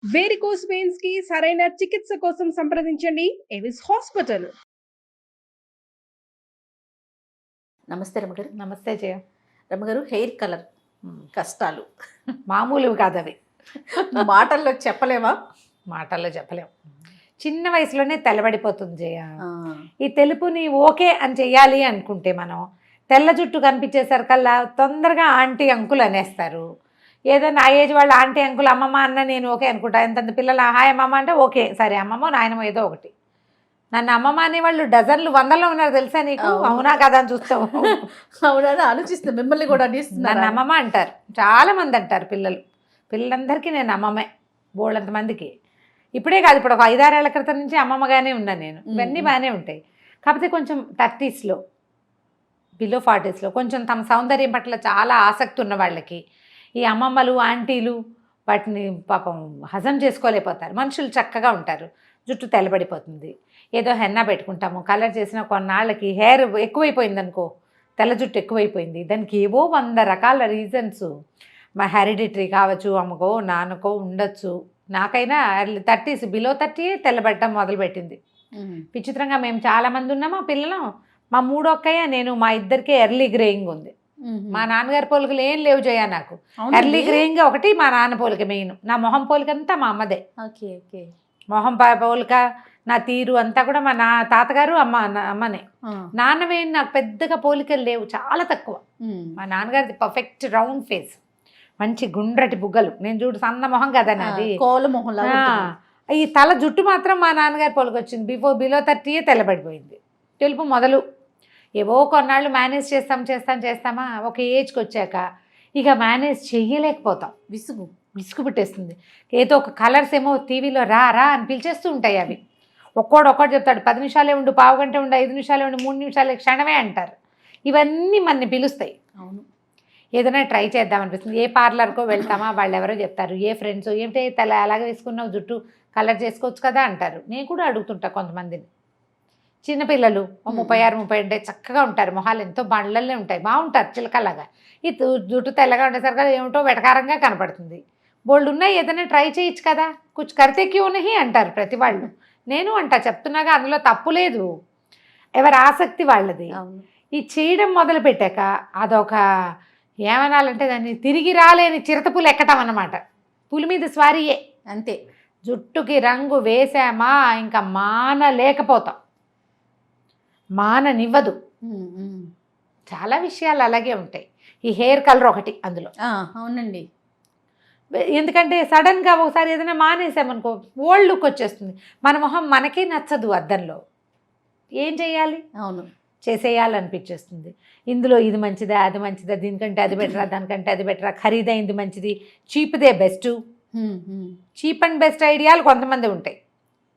Varicose veins కి సరైన చికిత్స కోసం సంప్రదించండి ఎవిస్ హాస్పిటల్. నమస్తే రమగారు. నమస్తే జయ. రమగారు, హెయిర్ కలర్ కష్టాలు మామూలువి కాదు అవి. మాటల్లో చెప్పలేమా? మాటల్లో చెప్పలేము. చిన్న వయసులోనే తెల్లబడిపోతుంది జయ. ఈ తెలుపుని ఓకే అని చెయ్యాలి అనుకుంటే మనం తెల్ల జుట్టు కనిపించేసరికల్లా తొందరగా ఆంటీ అంకుల్ అనేస్తారు. ఏదో నా ఏజ్ వాళ్ళు ఆంటీ అంకుల్ అమ్మమ్మ అన్న నేను ఓకే అనుకుంటా. ఎంతంత పిల్లలు హాయ్ అమ్మమ్మ అంటే ఓకే, సరే అమ్మమ్మ నాయనమ్మ ఏదో ఒకటి. నన్ను అమ్మమ్మ అనే వాళ్ళు డజన్లు వందల్లో ఉన్నారు తెలుసా నీకు? అవునా కదా అని చూస్తావు. అవునా ఆలోచిస్తే మిమ్మల్ని కూడా నన్ను అమ్మమ్మ అంటారు, చాలా మంది అంటారు పిల్లలందరికీ నేను అమ్మమ్మే, బోళ్ళంత మందికి. ఇప్పుడే కాదు, ఇప్పుడు ఒక 5-6 ఏళ్ల క్రితం నుంచి అమ్మమ్మగానే ఉన్నాను నేను. ఇవన్నీ బాగానే ఉంటాయి. కాకపోతే కొంచెం 30sలో బిలో 40sలో కొంచెం తమ సౌందర్యం పట్ల చాలా ఆసక్తి ఉన్న వాళ్ళకి ఈ అమ్మమ్మలు ఆంటీలు వాటిని పాపం హజం చేసుకోలేకపోతారు. మనుషులు చక్కగా ఉంటారు, జుట్టు తెల్లబడిపోతుంది. ఏదో హెన్నా పెట్టుకుంటాము, కలర్ చేసిన కొన్నాళ్ళకి హెయిర్ ఎక్కువైపోయింది అనుకో, తెల్ల జుట్టు ఎక్కువైపోయింది. దానికి ఏవో 100 రకాల రీజన్స్. మా హెరిడిటరీ కావచ్చు, అమ్మకో నాన్నకో ఉండొచ్చు. నాకైనా 30s బిలో 30 తెల్లబడటం మొదలుపెట్టింది. విచిత్రంగా మేము చాలామంది ఉన్నాం. మా పిల్లలు, మా 3 అక్కయ్య నేను, మా ఇద్దరికే ఎర్లీ గ్రేయింగ్ ఉంది. మా నాన్నగారి పోలికలు ఏం లేవు జయ నాకు. ఎర్లీ గ్రేయింగ్ ఒకటి మా నాన్న పోలిక మెయిన్. నా మొహం పోలికంతా మా అమ్మదే. మొహం పోలిక, నా తీరు అంతా కూడా మా తాతగారు అమ్మనే. నాన్న మెయిన్ నాకు పెద్దగా పోలికలు లేవు, చాలా తక్కువ. మా నాన్నగారిది పర్ఫెక్ట్ రౌండ్ ఫేస్, మంచి గుండ్రటి బుగ్గలు. నేను చూడు సన్న మొహం కదా నాది, కోల మొహం. ఈ తల జుట్టు మాత్రం మా నాన్నగారి పోలిక వచ్చింది. బిలో 30 తెల్లబడిపోయింది. తెలుపు మొదలు. ఏవో కొన్నాళ్ళు మేనేజ్ చేస్తామా, ఒక ఏజ్కి వచ్చాక ఇక మేనేజ్ చెయ్యలేకపోతాం. విసుగు పెట్టేస్తుంది. ఏదో ఒక కలర్స్ ఏమో టీవీలో రా అని పిలిచేస్తూ ఉంటాయి. అవి ఒక్కోడు చెప్తాడు, 10 నిమిషాలే ఉండు, పావు గంట ఉండు, 5 నిమిషాలే ఉండు, 3 నిమిషాలే, క్షణమే అంటారు. ఇవన్నీ మనని పిలుస్తాయి. అవును, ఏదైనా ట్రై చేద్దామనిపిస్తుంది. ఏ పార్లర్కో వెళ్తామా, వాళ్ళు ఎవరో చెప్తారు, ఏ ఫ్రెండ్స్ ఏమిటి తల అలాగే వేసుకున్నావు, జుట్టు కలర్ చేసుకోవచ్చు కదా అంటారు. నేను కూడా అడుగుతుంటా కొంతమందిని. చిన్నపిల్లలు 36-37 చక్కగా ఉంటారు, మొహాలు ఎంతో బండ్లల్లే ఉంటాయి, బాగుంటారు చిలకలాగా. ఈ జుట్టు తెల్లగా ఉండేసరిగా ఏమిటో వెటకారంగా కనపడుతుంది. బోల్డ్ ఉన్నాయి, ఏదైనా ట్రై చేయొచ్చు కదా, కుछ करते क्यों नहीं అంటారు ప్రతి వాళ్ళు. నేను అంటా, చెప్తున్నాగా అందులో తప్పు లేదు, ఎవరి ఆసక్తి వాళ్ళది. ఈ చేయడం మొదలు పెట్టాక అదొక ఏమనాలంటే దాన్ని తిరిగి రాలేని చిరతపులు ఎక్కటం అన్నమాట. పులి మీద స్వారీయే అంతే. జుట్టుకి రంగు వేసామా ఇంకా మానలేకపోతాం, మాననివ్వదు. చాలా విషయాలు అలాగే ఉంటాయి. ఈ హెయిర్ కలర్ ఒకటి అందులో. అవునండి. ఎందుకంటే సడన్గా ఒకసారి ఏదైనా మానేసామనుకో ఓల్డ్ లుక్ వచ్చేస్తుంది. మన మొహం మనకే నచ్చదు అద్దంలో. ఏం చేయాలి? అవును, చేసేయాలనిపించేస్తుంది. ఇందులో ఇది మంచిదా అది మంచిదా, దీనికంటే అది బెటరా దానికంటే అది బెటరా, ఖరీదైంది మంచిది, చీప్దే బెస్ట్. చీప్ అండ్ బెస్ట్ ఐడియాలు కొంతమంది ఉంటాయి.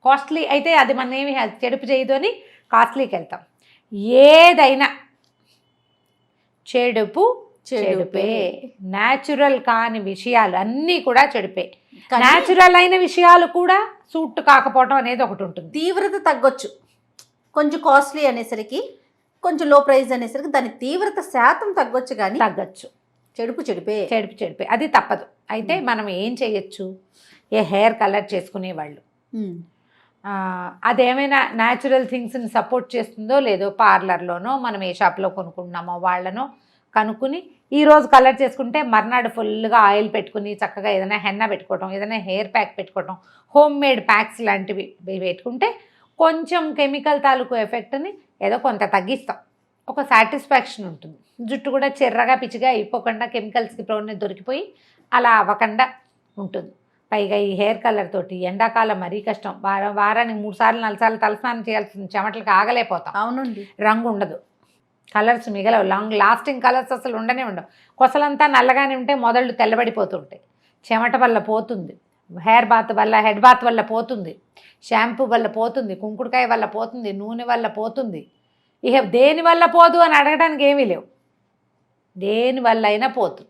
కాస్ట్లీ అయితే అది మన ఏమి చెడుపు చేయదు అని కాస్ట్లీకి వెళ్తాం. ఏదైనా చెడుపే. న్యాచురల్ కాని విషయాలు అన్నీ కూడా చెడుపే. న్యాచురల్ అయిన విషయాలు కూడా సూట్ కాకపోవడం అనేది ఒకటి ఉంటుంది. తీవ్రత తగ్గొచ్చు, కొంచెం కాస్ట్లీ అనేసరికి, కొంచెం లో ప్రైస్ అనేసరికి దాని తీవ్రత శాతం తగ్గొచ్చు, కానీ తగ్గచ్చు. చెడుపే అది తప్పదు. అయితే మనం ఏం చేయొచ్చు? ఏ హెయిర్ కలర్ చేసుకునేవాళ్ళు అదేమైనా న్యాచురల్ థింగ్స్ని సపోర్ట్ చేస్తుందో లేదో పార్లర్లోనో మనం ఏ షాప్లో కొనుక్కుంటున్నామో వాళ్ళనో కనుక్కుని ఈరోజు కలర్ చేసుకుంటే మర్నాడు ఫుల్గా ఆయిల్ పెట్టుకుని చక్కగా ఏదైనా హెన్నా పెట్టుకోవటం, ఏదైనా హెయిర్ ప్యాక్ పెట్టుకోవటం, హోమ్ మేడ్ ప్యాక్స్ లాంటివి పెట్టుకుంటే కొంచెం కెమికల్ తాలూకు ఎఫెక్ట్ని ఏదో కొంత తగ్గిస్తాం. ఒక సాటిస్ఫాక్షన్ ఉంటుంది. జుట్టు కూడా చెర్రగా పిచ్చిగా అయిపోకుండా, కెమికల్స్కి ప్రోని దొరికిపోయి అలా అవ్వకుండా ఉంటుంది. పైగా ఈ హెయిర్ కలర్ తోటి ఎండాకాలం మరీ కష్టం. వారానికి 3 సార్లు 4 సార్లు తలస్నానం చేయాల్సింది, చెమటలకు ఆగలేకపోతాం. అవునండి. రంగు ఉండదు, కలర్స్ మిగలవు, లాంగ్ లాస్టింగ్ కలర్స్ అసలు ఉండనే ఉండవు. కొసలంతా నల్లగానే ఉంటే మొదళ్ళు తెల్లబడిపోతుంటాయి. చెమట వల్ల పోతుంది, హెయిర్ బాత్ వల్ల, హెడ్ బాత్ వల్ల పోతుంది, షాంపూ వల్ల పోతుంది, కుంకుడుకాయ వల్ల పోతుంది, నూనె వల్ల పోతుంది. ఇక దేని వల్ల పోదు అని అడగడానికి ఏమీ లేవు, దేనివల్ల అయినా పోతుంది.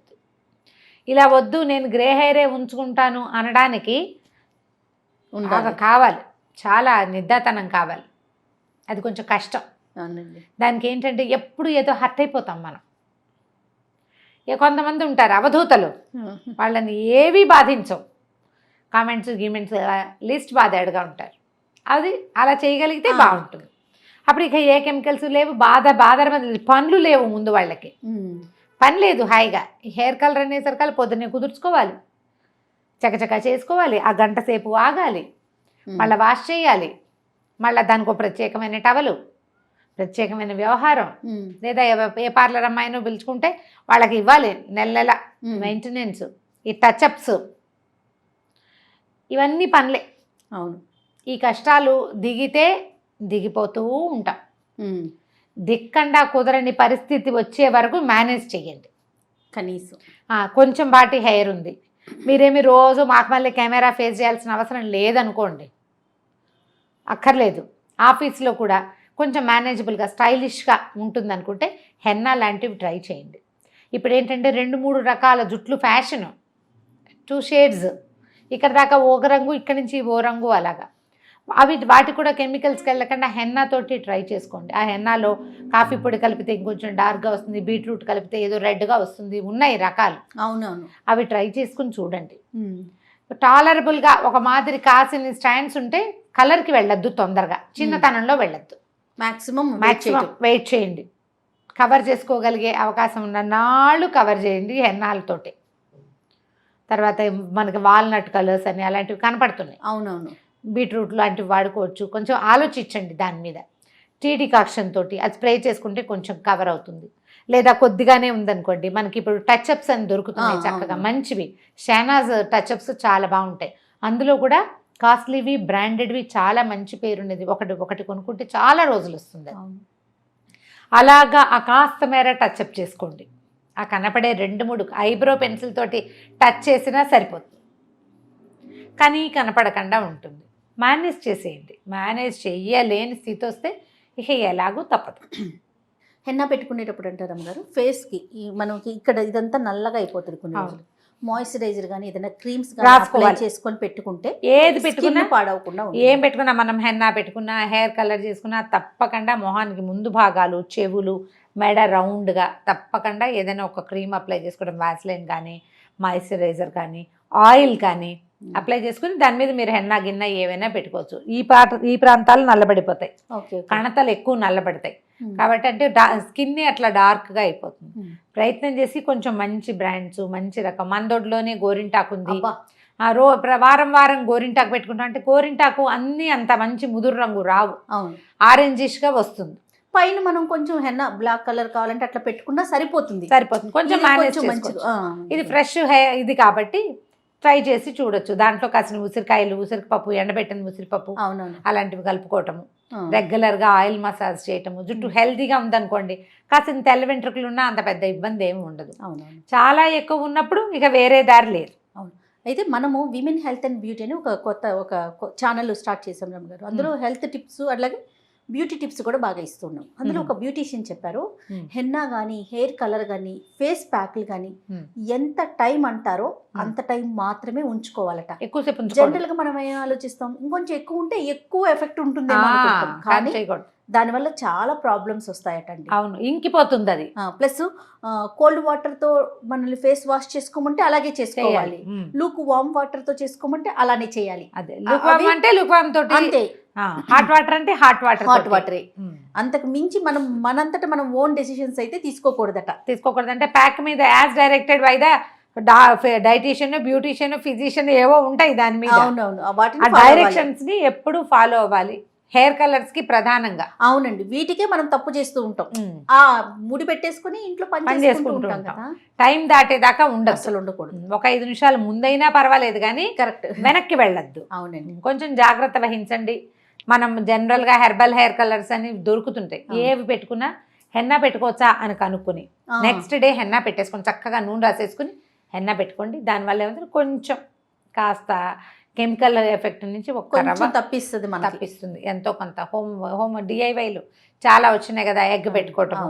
ఇలా వద్దు నేను గ్రే హెయిరే ఉంచుకుంటాను అనడానికి కావాలి, చాలా నిర్ధాతనం కావాలి. అది కొంచెం కష్టం. దానికి ఏంటంటే ఎప్పుడు ఏదో హర్ట్ అయిపోతాం మనం. కొంతమంది ఉంటారు అవధూతలు, వాళ్ళని ఏవి బాధించవు, కామెంట్స్ గీమెంట్స్ లిస్ట్ బాధాడుగా ఉంటారు. అది అలా చేయగలిగితే బాగుంటుంది. అప్పుడు ఇక ఏ కెమికల్స్ లేవు, బాధ పనులు లేవు. ముందు వాళ్ళకి పని లేదు, హాయిగా హెయిర్ కలర్ అనేసరికి పొద్దున్నే కుదుర్చుకోవాలి, చకచకా చేసుకోవాలి, ఆ గంట సేపు ఆగాలి, మళ్ళీ వాష్ చేయాలి, మళ్ళీ దానికి ఒక ప్రత్యేకమైన టవలు, ప్రత్యేకమైన వ్యవహారం. లేదా ఏ పార్లర్ అమ్మాయినో పిలుచుకుంటే వాళ్ళకి ఇవ్వాలి నెల మెయింటెనెన్స్, ఈ టచ్అప్స్, ఇవన్నీ పనులే. అవును, ఈ కష్టాలు దిగిపోతూ ఉంటాం. దిక్కండా కుదరని పరిస్థితి వచ్చే వరకు మేనేజ్ చేయండి. కనీసం కొంచెం బాటి హెయిర్ ఉంది, మీరేమి రోజు మాకు మళ్ళీ కెమెరా ఫేస్ చేయాల్సిన అవసరం లేదనుకోండి, అక్కర్లేదు. ఆఫీస్లో కూడా కొంచెం మేనేజబుల్గా స్టైలిష్గా ఉంటుంది అనుకుంటే హెన్నా లాంటివి ట్రై చేయండి. ఇప్పుడు ఏంటంటే 2-3 రకాల జుట్లు ఫ్యాషను, 2 షేడ్స్, ఇక్కడ దాకా ఓ రంగు, ఇక్కడ నుంచి ఓ రంగు, అలాగా. వాటి కూడా కెమికల్స్కి వెళ్ళకుండా హెన్నాతోటి ట్రై చేసుకోండి. ఆ హెన్నాలో కాఫీ పొడి కలిపితే ఇంకొంచెం డార్క్గా వస్తుంది, బీట్రూట్ కలిపితే ఏదో రెడ్గా వస్తుంది, ఉన్నాయి రకాలు. అవునవును, అవి ట్రై చేసుకుని చూడండి. టాలరబుల్గా ఒక మాదిరి కాసిన స్టాండ్స్ ఉంటే కలర్కి వెళ్ళొద్దు, తొందరగా చిన్నతనంలో వెళ్ళొద్దు. మ్యాక్సిమం వెయిట్ చేయండి. కవర్ చేసుకోగలిగే అవకాశం ఉన్న నాళ్ళు కవర్ చేయండి హెన్నాలతోటి. తర్వాత మనకి వాల్నట్ కలర్స్ అని అలాంటివి కనపడుతున్నాయి. అవునవును, బీట్రూట్ లాంటివి వాడుకోవచ్చు. కొంచెం ఆలోచించండి దాని మీద. టీ డికాక్షన్ తోటి అది స్ప్రే చేసుకుంటే కొంచెం కవర్ అవుతుంది. లేదా కొద్దిగానే ఉందనుకోండి, మనకి ఇప్పుడు టచ్అప్స్ అని దొరుకుతున్నాయి చక్కగా మంచివి. షానాజ్ టచ్అప్స్ చాలా బాగుంటాయి. అందులో కూడా కాస్ట్లీవి, బ్రాండెడ్వి, చాలా మంచి పేరున్నది. ఒకటి కొనుక్కుంటే చాలా రోజులు వస్తుంది. అలాగా ఆ కాస్త మేర టచ్అప్ చేసుకోండి. ఆ కనపడే 2-3 ఐబ్రో పెన్సిల్ తోటి టచ్ చేసినా సరిపోతుంది, కానీ కనపడకుండా ఉంటుంది. మేనేజ్ చేసేయండి. మేనేజ్ చెయ్యలేని స్థితి వస్తే ఇక ఎలాగూ తప్పదు. హెన్నా పెట్టుకునేటప్పుడు అంటారు అమ్మగారు, ఫేస్కి మనకి ఇక్కడ ఇదంతా నల్లగా అయిపోతుంది కొన్ని రోజులు. మాయిశ్చరైజర్ కానీ ఏదైనా క్రీమ్స్ అప్లై చేసుకొని పెట్టుకుంటే ఏది పెట్టుకున్నా పాడవకుండా, ఏం పెట్టుకున్నా, మనం హెన్నా పెట్టుకున్నా, హెయిర్ కలర్ చేసుకున్నా తప్పకుండా మొహానికి ముందు భాగాలు, చెవులు, మెడ రౌండ్గా తప్పకుండా ఏదైనా ఒక క్రీమ్ అప్లై చేసుకోవడం, వాస్లైన్ కానీ మాయిశ్చరైజర్ కానీ ఆయిల్ కానీ అప్లై చేసుకుని దాని మీద మీరు హెన్నా గిన్నె ఏవైనా పెట్టుకోవచ్చు. ఈ ప్రాంతాలు నల్లబడిపోతాయి, కణతలు ఎక్కువ నల్లబడతాయి కాబట్టి, అంటే స్కిన్ అట్లా డార్క్గా అయిపోతుంది. ప్రయత్నం చేసి కొంచెం మంచి బ్రాండ్స్, మంచి రకం. మందొడ్లోనే గోరింటాకు ఉంది, వారం గోరింటాకు పెట్టుకుంటాం. అంటే గోరింటాకు అన్నీ అంత మంచి ముదురు రంగు రావు, ఆరెంజిష్గా వస్తుంది. పైన మనం కొంచెం హెన్నా బ్లాక్ కలర్ కావాలంటే అట్లా పెట్టుకున్నా సరిపోతుంది. కొంచెం మేనేజ్ చేసుకోవచ్చు. ఇది ఫ్రెష్ ఇది కాబట్టి ట్రై చేసి చూడొచ్చు. దాంట్లో కాసిన ఉసిరికాయలు, ఉసిరిపప్పు, ఎండబెట్టిన ఉసిరిపప్పు అలాంటివి కలుపుకోవటము, రెగ్యులర్గా ఆయిల్ మసాజ్ చేయటము. జుట్టు హెల్తీగా ఉందనుకోండి, కాసిన తెల్ల వెంట్రుకలు ఉన్నా అంత పెద్ద ఇబ్బంది ఏమి ఉండదు. చాలా ఎక్కువ ఉన్నప్పుడు ఇక వేరే దారి లేదు. అయితే మనము విమెన్ హెల్త్ అండ్ బ్యూటీ అని ఒక ఛానల్ స్టార్ట్ చేసాం రమ్మ గారు. అందులో హెల్త్ టిప్స్ అట్లాగే బ్యూటీ టిప్స్ కూడా బాగా ఇస్తున్నాం. అందులో ఒక బ్యూటీషియన్ చెప్పారు, హెన్నా కానీ, హెయిర్ కలర్ కానీ, ఫేస్ ప్యాక్లు కానీ ఎంత టైం అంటారో అంత టైం మాత్రమే ఉంచుకోవాలట. ఎక్కువసేపు జనరల్ గా మనం ఏం ఆలోచిస్తాం, ఇంకొంచెం ఎక్కువ ఉంటే ఎక్కువ ఎఫెక్ట్ ఉంటుంది, కానీ దానివల్ల చాలా ప్రాబ్లమ్స్ వస్తాయటండి. అవును, ఇంకిపోతుంది అది. ప్లస్ కోల్డ్ వాటర్ తో మనల్ని ఫేస్ వాష్ చేసుకోమంటే అలాగే చేసుకోవాలి, లూక్ వామ్ వాటర్ తో చేసుకోమంటే అలానే చేయాలి. అదే లుక్వామ్ అంటే లుక్వామ్ తోటి, అంతే. హాట్ వాటర్ అంటే హాట్ వాటరే. అంతకు మించి మనంతట మనం ఓన్ డెసిషన్స్ అయితే తీసుకోకూడదు. అంటే ప్యాక్ మీద as directed by the dietician, beautician, physician ఏవో ఉంటాయి దాని మీద. ఆ డైరెక్షన్స్ ని ఎప్పుడు ఫాలో అవ్వాలి. హెయిర్ కలర్స్ కి ప్రధానంగా. అవునండి, వీటికే మనం తప్పు చేస్తూ ఉంటాం. ఆ ముడి పెట్టేసుకుని ఇంట్లో పని చేసుకుంటూ ఉంటాం. టైం దాటేదాకా అసలు ఉండకూడదు. ఒక 5 నిమిషాలు ముందైనా పర్వాలేదు, కానీ కరెక్ట్ వెనక్కి వెళ్ళొద్దు. అవునండి, కొంచెం జాగ్రత్త వహించండి. మనం జనరల్ గా హెర్బల్ హెయిర్ కలర్స్ అని దొరుకుతుంటాయి, ఏవి పెట్టుకున్నా హెన్నా పెట్టుకోవచ్చా అని కనుక్కొని నెక్స్ట్ డే హెన్నా పెట్టేసుకొని చక్కగా నూనె రాసేసుకుని హెన్నా పెట్టుకోండి. దానివల్ల ఏమంటే కొంచెం కాస్త కెమికల్ ఎఫెక్ట్ నుంచి తప్పిస్తుంది ఎంతో కొంత. హోమ్ డిఐవైలు చాలా వచ్చినాయి కదా, ఎగ్ పెట్టుకోవటం,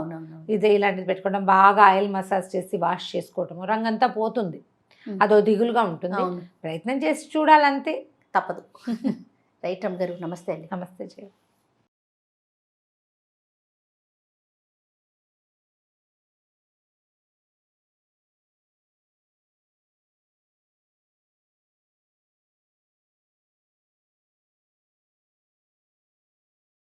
ఇది ఇలాంటిది పెట్టుకోవడం, బాగా ఆయిల్ మసాజ్ చేసి వాష్ చేసుకోవటం, రంగంతా పోతుంది. అదో దిగులుగా ఉంటుంది. ప్రయత్నం చేసి చూడాలంతే, తప్పదు. రైట్ రమ్మ గారు, నమస్తే అండి. నమస్తే జయ.